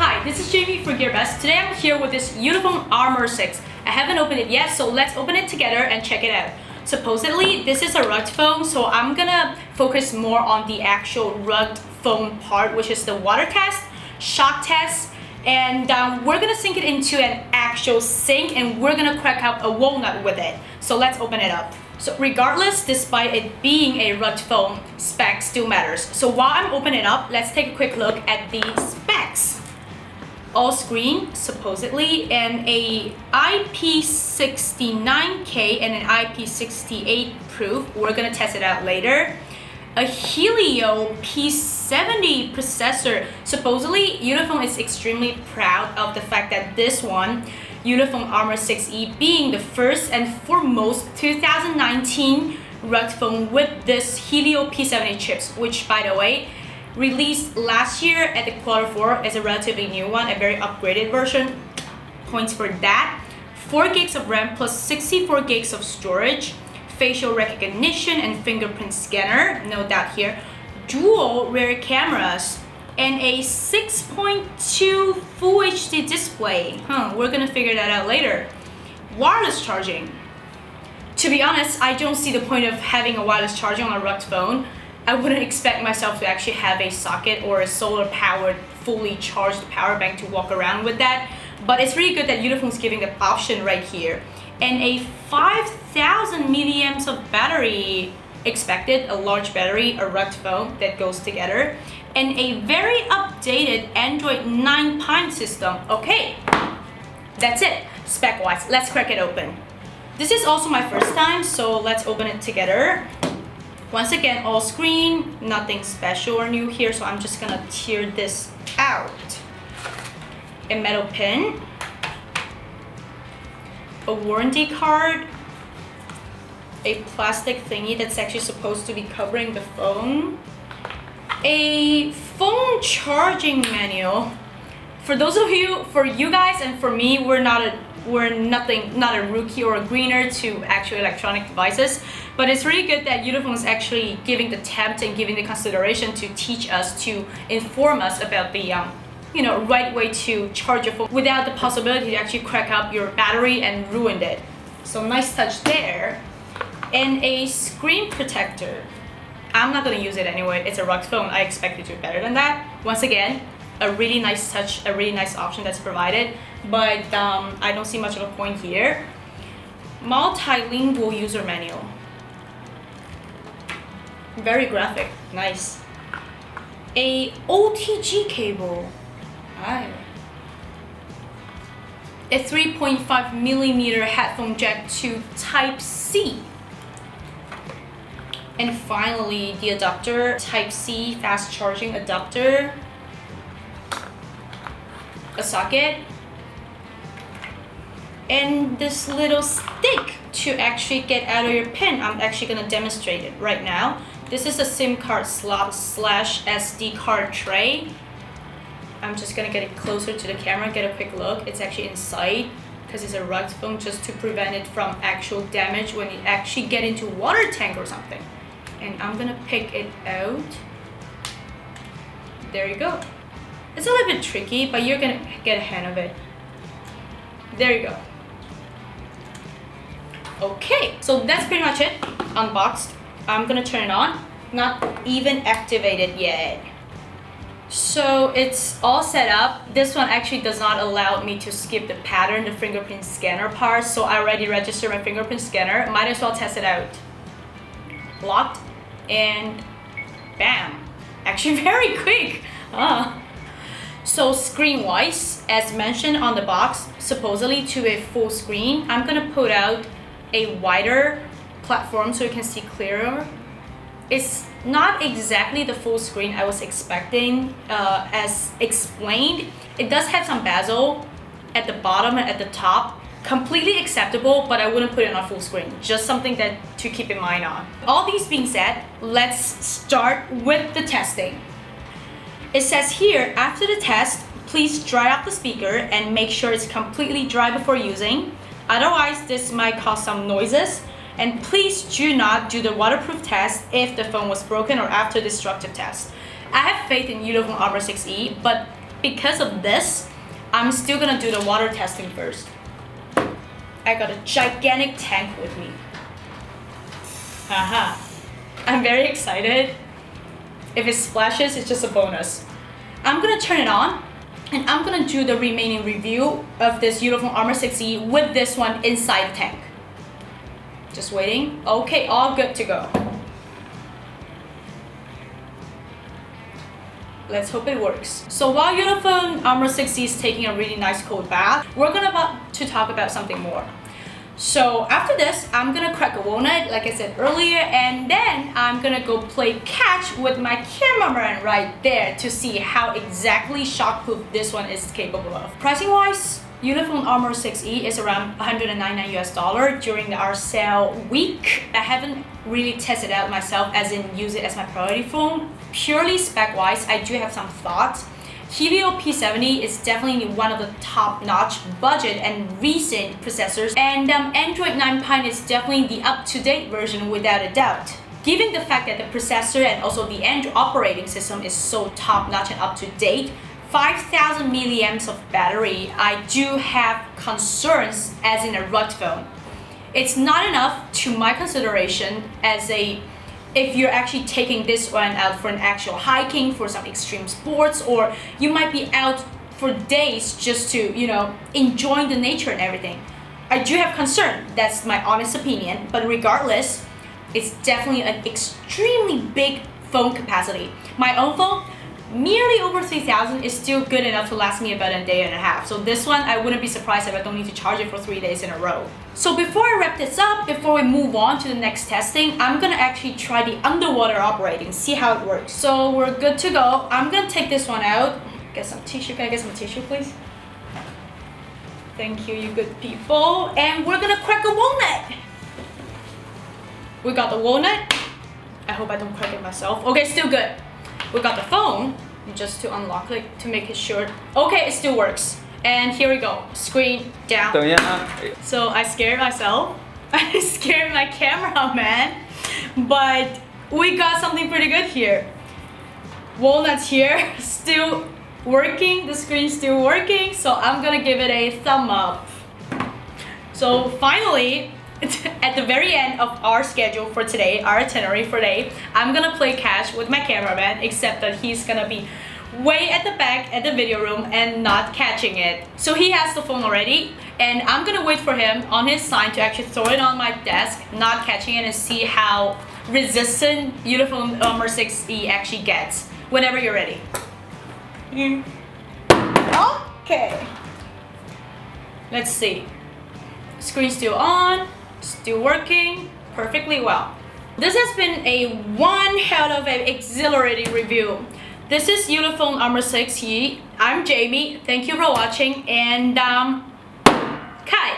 Hi, this is Jamie for GearBest. Today I'm here with this Ulefone Armor 6. I haven't opened it yet, so let's open it together and check it out. Supposedly, this is a rugged foam, so I'm gonna focus more on the actual rugged foam part, which is the water test, shock test, and we're gonna sink it into an actual sink and we're gonna crack up a walnut with it. So let's open it up. So regardless, despite it being a rugged foam, spec still matters. So while I'm opening it up, let's take a quick look at the specs. All screen, supposedly, and a IP69K and an IP68 proof. We're gonna test it out later. A Helio P70 processor. Supposedly, Ulefone is extremely proud of the fact that this one, Ulefone Armor 6E, being the first and foremost 2019 rugged phone with this Helio P70 chips, which by the way, released last year at the Q4 as a relatively new one, a very upgraded version. Points for that. 4 gigs of RAM plus 64 gigs of storage. Facial recognition and fingerprint scanner, no doubt here. Dual rear cameras and a 6.2 Full HD display. We're gonna figure that out later. Wireless charging. To be honest, I don't see the point of having a wireless charging on a rugged phone. I wouldn't expect myself to actually have a socket or a solar powered, fully charged power bank to walk around with that. But it's really good that Ulefone's giving the option right here. And a 5,000 milliamps of battery expected, a large battery, a rugged phone that goes together, and a very updated Android 9 Pine system. Okay, that's it, spec-wise. Let's crack it open. This is also my first time, so let's open it together. Once again, all screen, nothing special or new here, so I'm just gonna tear this out. A metal pin, a warranty card, a plastic thingy that's actually supposed to be covering the phone, a phone charging manual. For those of you, for you guys and for me, we're not a rookie or a greener to actual electronic devices, but it's really good that Ulefone is actually giving the attempt and giving the consideration to teach us, to inform us about the right way to charge your phone without the possibility to actually crack up your battery and ruin it. So nice touch there. And a screen protector. I'm not gonna use it anyway, it's a rugged phone, I expect it to be better than that. Once again, a really nice touch, a really nice option that's provided, but I don't see much of a point here. Multilingual user manual. Very graphic, nice. A OTG cable. A 3.5 millimeter headphone jack to Type-C. And finally, the adapter, Type-C fast charging adapter. A socket. And this little stick to actually get out of your pin. I'm actually gonna demonstrate it right now. This is a SIM card slot / SD card tray. I'm just gonna get it closer to the camera, get a quick look. It's actually inside because it's a rugged phone, just to prevent it from actual damage when you actually get into water tank or something. And I'm gonna pick it out. There you go. It's a little bit tricky, but you're gonna get a hang of it. There you go. Okay, so that's pretty much it. Unboxed. I'm gonna turn it on. Not even activated yet. So it's all set up. This one actually does not allow me to skip the pattern, the fingerprint scanner part. So I already registered my fingerprint scanner. Might as well test it out. Locked and bam. Actually very quick. So screen wise, as mentioned on the box, supposedly to a full screen, I'm gonna put out a wider platform so you can see clearer. It's not exactly the full screen I was expecting. As explained, it does have some bezel at the bottom and at the top. Completely acceptable, but I wouldn't put it on full screen. Just something that to keep in mind on. All these being said, let's start with the testing. It says here, after the test, please dry out the speaker and make sure it's completely dry before using. Otherwise, this might cause some noises. And please do not do the waterproof test if the phone was broken or after destructive test. I have faith in Ulefone Armor 6E, but because of this, I'm still gonna do the water testing first. I got a gigantic tank with me. Haha. I'm very excited. If it splashes, it's just a bonus. I'm gonna turn it on, and I'm gonna do the remaining review of this Ulefone Armor 6E with this one inside the tank. Just waiting. Okay, all good to go. Let's hope it works. So while Ulefone Armor 6E is taking a really nice cold bath, we're about to talk about something more. So after this, I'm gonna crack a walnut, like I said earlier, and then I'm gonna go play catch with my cameraman right there to see how exactly shockproof this one is capable of. Pricing wise, Ulefone Armor 6E is around $199 US during our sale week. I haven't really tested out myself, as in use it as my priority phone. Purely spec wise, I do have some thoughts. Helio P70 is definitely one of the top-notch budget and recent processors, and Android 9 Pine is definitely the up-to-date version without a doubt. Given the fact that the processor and also the Android operating system is so top-notch and up-to-date, 5,000 milliamps of battery, I do have concerns as in a rugged phone. It's not enough to my consideration as if you're actually taking this one out for an actual hiking, for some extreme sports, or you might be out for days just to, enjoying the nature and everything. I do have concern, that's my honest opinion, but regardless, it's definitely an extremely big phone capacity. My own phone, merely over 3,000 is still good enough to last me about a day and a half. So this one, I wouldn't be surprised if I don't need to charge it for 3 days in a row. So before I wrap this up, before we move on to the next testing, I'm gonna actually try the underwater operating, see how it works. So we're good to go. I'm gonna take this one out. Get some tissue. Can I get some tissue, please? Thank you, you good people. And we're gonna crack a walnut. We got the walnut. I hope I don't crack it myself. Okay, still good. We got the phone, just to unlock it, to make it sure. Okay, it still works. And here we go, screen down. So I scared myself. I scared my cameraman, but we got something pretty good here. Walnuts here, still working, the screen's still working, so I'm gonna give it a thumb up. So finally, at the very end of our schedule for today, our itinerary for today, I'm gonna play catch with my cameraman, except that he's gonna be way at the back at the video room and not catching it. So he has the phone already, and I'm gonna wait for him on his side to actually throw it on my desk, not catching it, and see how resistant Ulefone Armor 6E actually gets. Whenever you're ready. Okay. Let's see. Screen's still on. Still working perfectly well. This has been a one hell of an exhilarating review. This is Ulefone Armor 6E. I'm Jamie. Thank you for watching, and